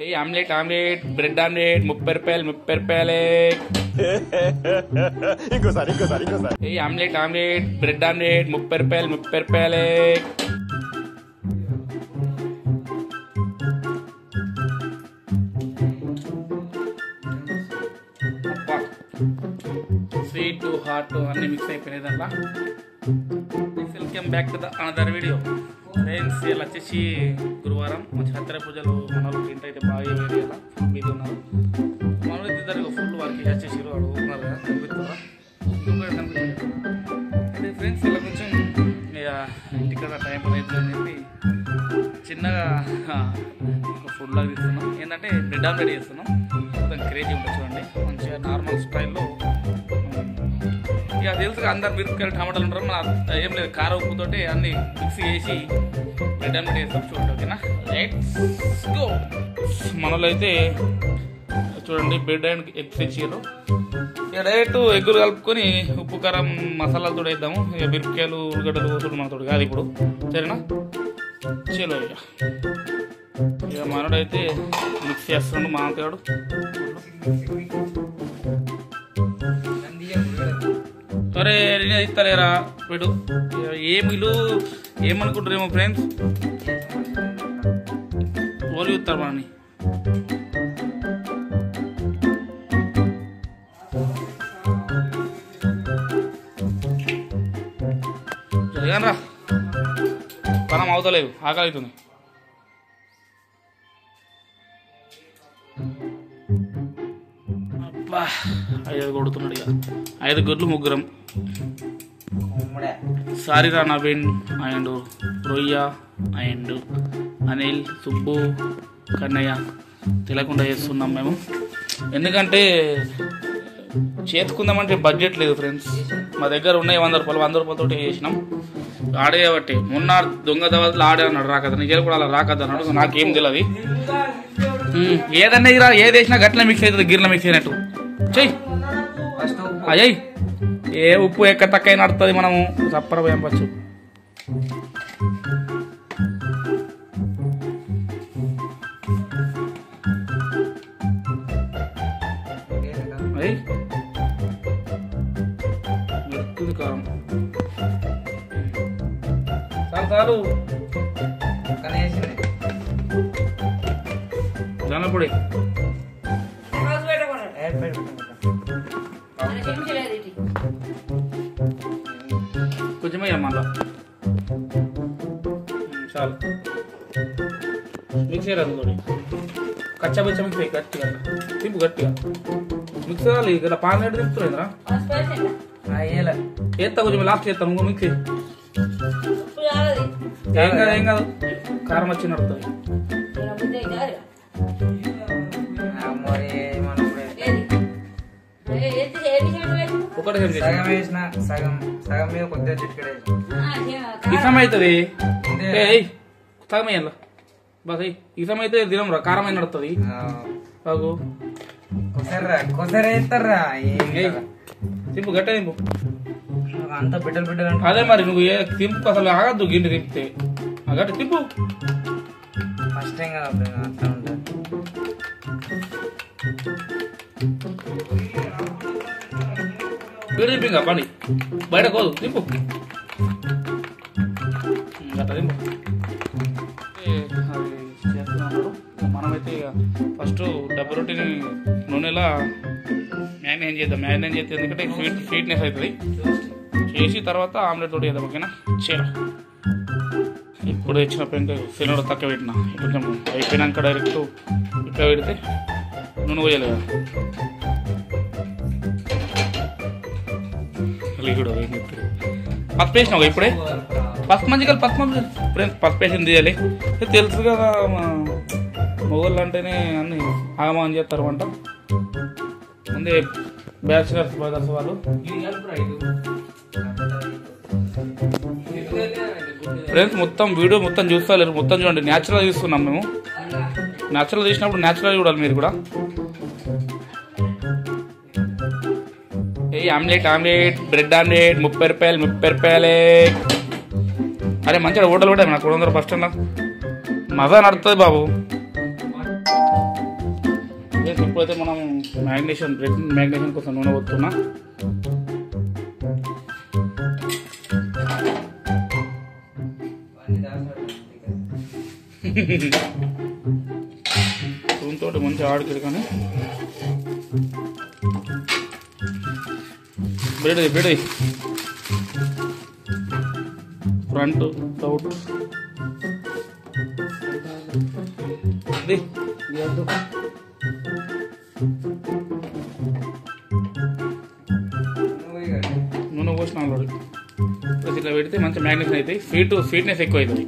ఏ omelette omelette bread omelette 30 రూపాయలు 30 రూపాయలే. ఇంకోసారి ఏ ఆమ్లెట్ ఆమ్లెట్ బ్రెడ్ ఆమ్లెట్ 30 రూపాయలు 30 రూపాయలే. స్వీట్ హాట్ అన్ని మిక్స్ అయిపోయినాయి దాంట్లో. Welcome back to the another video friends. ఇలా వచ్చేసి గురువారం మంచి హత్తర పూజలు మన వాళ్ళకి ఇంటైతే బాగా వేరేలా మీద ఉన్నారు. మన ఇద్దరు ఫుల్ వర్క్ వచ్చేసి వాడు ఉన్నారు కదా కనిపిస్తారా అయితే ఫ్రెండ్స్. ఇలా కొంచెం ఇంటికాడ టైం అవుతుందని చెప్పి చిన్నగా ఫుడ్ లాగా తీస్తున్నాం. ఏంటంటే బ్రెడ్ ఆమ్లెట్ చేస్తున్నాం. మొత్తం క్రేజీ ఉంటుంది చూడండి, మంచిగా నార్మల్ స్టైల్లో. ఇక తెలుసు అందరు మిరపకాయలు టమాటాలు ఉంటారు, మన ఏం లేదు కారం ఉప్పుతోటి అన్ని మిక్స్ చేసి బ్రెడ్ ఆమ్లెట్ చేస్తాం చూడండి. ఓకేనా, లెట్స్ గో. మనలో అయితే చూడండి బ్రెడ్ అండ్ ఎగ్స్ ఇచ్చారు. ఇక డైరెక్ట్ ఎగ్గులు కలుపుకొని ఉప్పు కారం మసాలాలతో వేద్దాము. ఇక మిరపకాయలు ఉల్లిగడ్డలు పోతుడు మనతోటి కాదు ఇప్పుడు, సరేనా. చలో ఇక మనోడైతే మిక్స్ చేస్తున్నాడు మానతాడు. అరే నేను ఇస్తలేరా వీడు ఏమిలు ఏమనుకుంటారేమో ఫ్రెండ్స్, ఓలి ఇస్తారు మనని. జరిగానరా పనం అవుతలేదు, ఆకలి అవుతుంది. అబ్బా 5 కొడుతున్నాడు. ఇక 5 గుడ్లు 3. సారీరా నవీన్ అండ్ రొయ్య అండ్ అనిల్ సుబ్బు కన్నయ్య తెలియకుండా చేస్తున్నాం మేము. ఎందుకంటే చేతుకుందామంటే బడ్జెట్ లేదు ఫ్రెండ్స్. మా దగ్గర ఉన్నాయి 100 రూపాయలు, 100 రూపాయలతో చేసినాం. ఆడేయబట్టి మొన్న దొంగ దవాలు ఆడే అన్నాడు రాకదా, నిజాలు కూడా అలా రాకద్దు అన్నాడు. నాకేం తెలియదు. ఏదన్నా ఇరా ఏది వేసినా గట్ల మిక్స్ అవుతుంది, గిర్ల మిక్స్ అయినట్టు చెయ్యి. అయ్యి ఏ ఉప్పు ఎక్క తక్కువ నడుతుంది, మనము సప్పర వేయవచ్చు. అయ్యి మెరుతుంది కారం చాలు జానపొడి కొంచెం మళ్ళా చాలు మిక్స్ అయ్యారు. అనుకోండి కచ్చా బచ్చా మిక్స్ అయ్యి గట్టిగా తిప్పు గట్టిగా మిక్స్ అవ్వాలి. ఇక్కడ పాన్ రేటు తిప్పుతుందిరా ఏత్తా కొంచెం లాస్ట్ చేస్తాను. ఇంకో మిక్స్ ఏం కాదు ఏం కాదు, కారం వచ్చి నడుతుంది. ఒకటి ఇసం అవుతుంది సగం వేయాల బస్. ఇసం అయితే దినం రా కారం అయిన నడుతుంది. బాగు తింపు గట్ట తింపు అంత బిడ్డలు బిడ్డలు. అదే మరి నువ్వు తింపు అసలు ఆగద్దు, గిన్నె తింపితే గట్టి తింపు. ఫస్ట్ టైం కదా అట్లా ఉంటుంది. ఇంకా పండి బయట కోదు తింపు అట్లా తింపు. చేస్తున్నాడు. మనమైతే ఫస్ట్ డబ్బు రొట్టిని నూనెలా మ్యారినేట్ చేద్దాం. మ్యారినేట్ చేస్తే ఎందుకంటే స్వీట్నెస్ అవుతుంది. చేసి తర్వాత ఆమ్లెట్ తోటి చేద్దాం. ఓకేనా, చలో. ఇప్పుడు తెచ్చిన పెంక సిలిండర్ తక్కువ పెట్టిన, కొంచెం అయిపోయినాక డైరెక్ట్ ఇట్లా పెడితే నూనె పోయలేదు కదా. లిక్విడ్ పసుపు వేసినావు ఇప్పుడే. పసుపు మంచిగా పసుపు ఫ్రెండ్స్ పసుపు వేసింది తీయాలి. తెలుసు కదా మొగోళ్ళు అంటేనే అన్ని ఆగమని చేస్తారు అంట. ముందే బ్యాచిలర్స్ బ్రదర్స్ వాళ్ళు ఫ్రెండ్స్ మొత్తం వీడియో మొత్తం చూస్తలేరు, మొత్తం చూడండి. న్యాచురల్ చూస్తున్నాం మేము. న్యాచురల్ చూసినప్పుడు న్యాచురల్ చూడాలి మీరు కూడా. ఏ ఆమ్లెట్ ఆమ్లెట్ బ్రెడ్ ఆమ్లెట్ 30 రూపాయలు 30 రూపాయలే. అరే మంచిగా హోటల్ కూడా నాకు 200 బస్ స్టాండ్లో మజా నడుతుంది బాబు. ఇప్పుడైతే మనం మ్యాగ్నేషన్ బ్రెడ్ మ్యాగ్నేషన్ కోసం నూనె పోతున్నా. స్పూన్తో మంచిగా ఆడుతుంది కానీ బ్రెడ్ ఫ్రంట్ సౌట్ నూనె పోసిన ఆల్రెడీ. ఇట్లా పెడితే మంచి మ్యాగ్నేషన్ అవుతాయి. స్వీట్నెస్ ఎక్కువ అవుతుంది.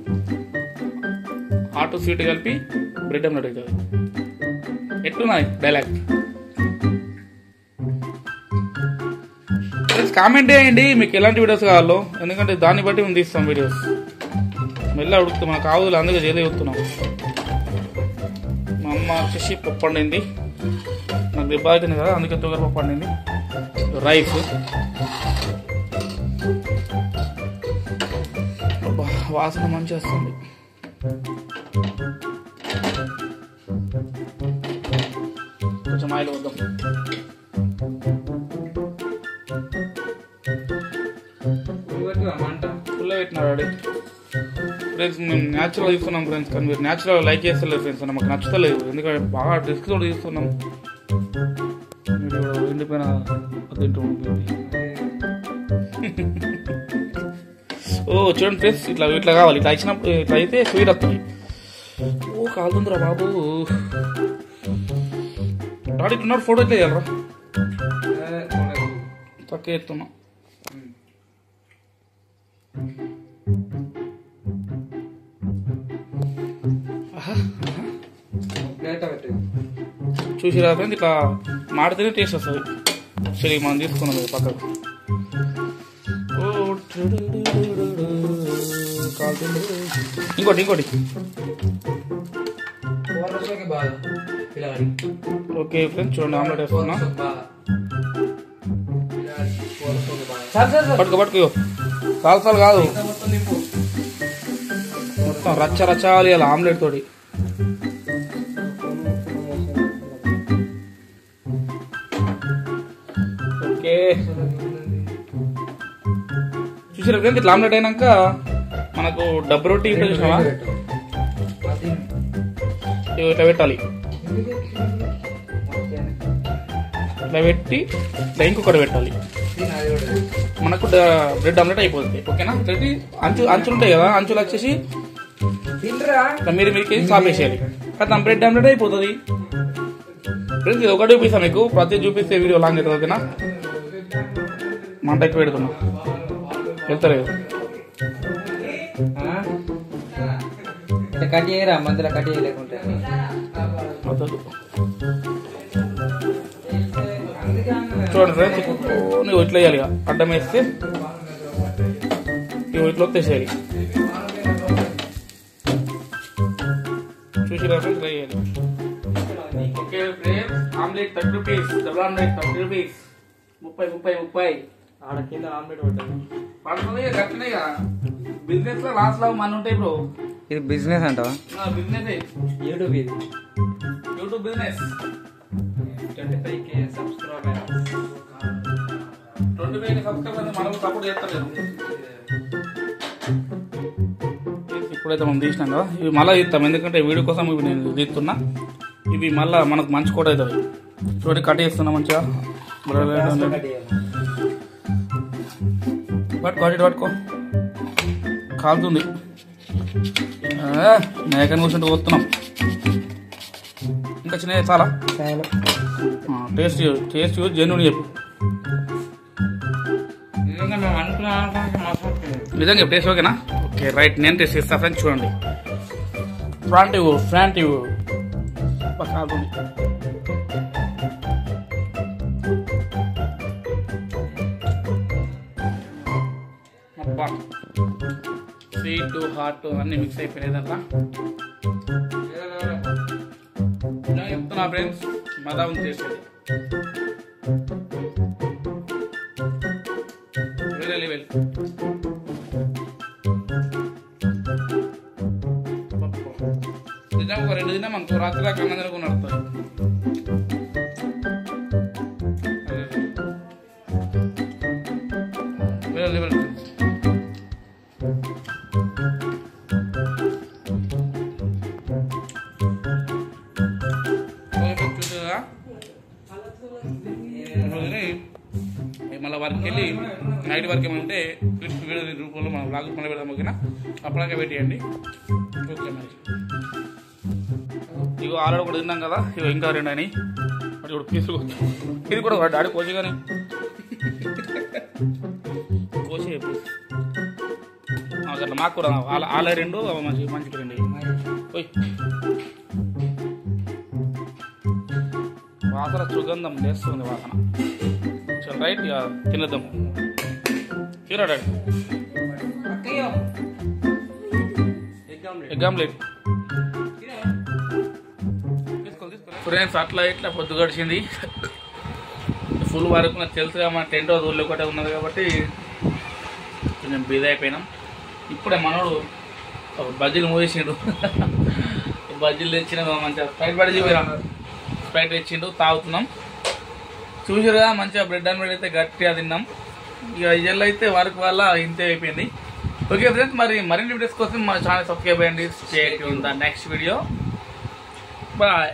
హాట్ స్వీట్ కలిపి బ్రెడ్ ఆమ్లెట్ అవుతుంది. ఎట్లున్నది డైలాగ్? కామెంట్ చేయండి మీకు ఎలాంటి వీడియోస్ కావాలో, ఎందుకంటే దాన్ని బట్టి మేము తీస్తాం వీడియోస్. మెల్ల ఉడుకుతాం, మాకు ఆవులు అందుకే చేదే ఉడుతున్నాం. మా అమ్మ వచ్చేసి పప్పు వండింది, నాకు దెబ్బ అవుతుంది కదా అందుకే తొగర పప్పు వండింది. రైస్ వాసన మంచిగా వస్తుంది. కొంచెం ఆయిల్ వద్దాం. ఫుల్గా పెట్టినాడు ఫ్రెండ్స్. మేము న్యాచురల్ తీస్తున్నాం ఫ్రెండ్స్, కానీ మీరు న్యాచురల్ లైక్ చేస్తలేదు ఫ్రెండ్స్. మాకు నచ్చుతలేదు, ఎందుకంటే బాగా రిస్క్ తోటి తీస్తున్నాం. మీరు ఎండిపోయిన తింటూ ఉంటుంది. ఓ చూడండి ఫ్రెండ్స్, ఇట్లా కావాలి. ఇట్లా ఇచ్చినప్పుడు ఇట్లా అయితే స్వీట్ వస్తుంది. ఓ కాలుతుందిరా బాబు. డాడీ ఇట్లున్నారు, ఫోటో ఎట్లా చేయాలరా? తక్కువ ఎత్తున్నా. చూసి రాదు ఇట్లా మాడితేనే టేస్ట్ వస్తుంది. సరే మనం తీసుకున్నాం పక్కకు. ఇంకోటి ఓకే ఫ్రెండ్స్ చూడండి, ఆమ్లెట్ వేసుకున్నా. పట్టుకో సాల్సాలు కాదు, మొత్తం రచ్చ అలా ఆమ్లెట్ తోటి. ఓకే చూసారా ఫ్రెండ్స్, ఇట్లా ఆమ్లెట్ అయినాక మనకు డబ్బు రొట్టి ఇట్లా చూసినావా, ఇట్లా పెట్టాలి. ఇట్లా పెట్టి ఇట్లా ఇంకొకటి పెట్టాలి. మనకు బ్రెడ్ ఆమ్లెట్ అయిపోతుంది. ఓకేనా? అంచులు ఉంటాయి కదా, అంచులు వచ్చేసి మీరు సాపేసేయాలి. కదా బ్రెడ్ ఆమ్లెట్ అయిపోతుంది ఫ్రెండ్స్. ఇది ఒకటి చూపిస్తాను మీకు, ప్రతి చూపిస్తే వీడియో లాంగ్ అవుతుంది. ఓకేనా? మంట ఎక్కువ పెడుతున్నా, వెళ్తలేదు. కట్ చేయరా మధ్యలో, కట్ చేయలేకుంటే చూడండి ఫ్రెండ్స్. నువ్వు ఇట్లా వేయాలి, అడ్డం వేస్తే ఇట్లా వచ్చేసేయాలి. చూసి ఫ్రెండ్స్ ట్రై చేయాలి. Okay friends, omelette 30 rupees, double omelette 30 rupees. 30 ఆడ కింద ఆమ్లెట్ పడుతుంది. గట్లనే బిజినెస్ లో లాస్ లాభం మన ఉంటాయి బ్రో. ఇది బిజినెస్ అంటావా? బిజినెస్ యూట్యూబ్, ఇది YouTube business. 25K subscribers, 25K subscribers మనకు సపోర్ట్ చేస్తలేదు. ఇప్పుడైతే మనం తీసినాం కదా, ఇవి మళ్ళీ తీస్తాం, ఎందుకంటే వీడియో కోసం ఇవి నేను తీస్తున్నా. ఇవి మళ్ళీ మనకు మంచి కూడా అవుతుంది. చూడండి కట్ చేస్తున్నా మంచిగా. పట్టుకో కాలుతుంది. మేకని కూర్చుంటూ పోతున్నాం. ఇంకా చిన్న చాలా టేస్ట్ చూసి జెన్యూన్ చెప్పు. నిజంగా టేస్ట్ ఓకేనా? ఓకే రైట్, నేను టేస్ట్ చేస్తా ఫ్రెండ్స్. చూడండి ఫ్రంట్ కాలుతుంది. స్వీట్ హాట్ అన్ని మిక్స్ అయిపోయినాయి. చెప్తున్నా ఫ్రెండ్స్, మజా ఉంది చేసేది. వేరే లెవెల్. నిజంగా ఒక 2 దినం మనకు రాత్రి దాకా అన్నం తినకుండా నడుస్తుంది. 10:30కి వెళ్ళి నైట్ వరకు ఏమైనా ఉంటే వీడియో రూపంలో మనం బ్లాగ్ మళ్ళీ పెడదాం. ఓకేనా? అప్పటికే పెట్టేయండి. ఓకే మరి ఇగో ఆల్రెడీ కూడా తిన్నాం కదా. ఇగో ఇంకా 2 అని మరి ఇప్పుడు పీసులు ఇది కూడా డాడీ కోసి కానీ కోసి అట్లా మాకు కూడా వాళ్ళ 2 మంచికి 2 పోయి వాసన సుగంధం లేస్తుంది వాసన. చల్ రైట్ ఇక తినేద్దాం. తీరా డాడీ ఎగ్ ఆమ్లెట్ ఫ్రెండ్స్. అట్లా ఇట్లా పొద్దు గడిచింది. ఫుల్ వరకు నాకు తెలుసుగా మన టెంట్ ఊళ్ళో ఒకటే ఉన్నది కాబట్టి కొంచెం బిజీ అయిపోయినాం. ఇప్పుడే మనోడు బజ్జీలు మూసేసిండు. బజ్జీలు తెచ్చిన మంచిగా స్ప్రైట్ పడి పోయినా స్ప్రైట్ తెచ్చిండు తాగుతున్నాం. చూసిరుగా మంచిగా బ్రెడ్ ఆమ్లెట్ అయితే గట్టిగా తిన్నాం. ఇక ఇజల్లో అయితే వర్క్ వల్ల ఇంతే అయిపోయింది. ఓకే ఫ్రెండ్స్, మరి మరిన్ని వీడియోస్ కోసం మన ఛానల్ సబ్స్క్రైబ్ చేయండి. Stay tune the next video. Bye.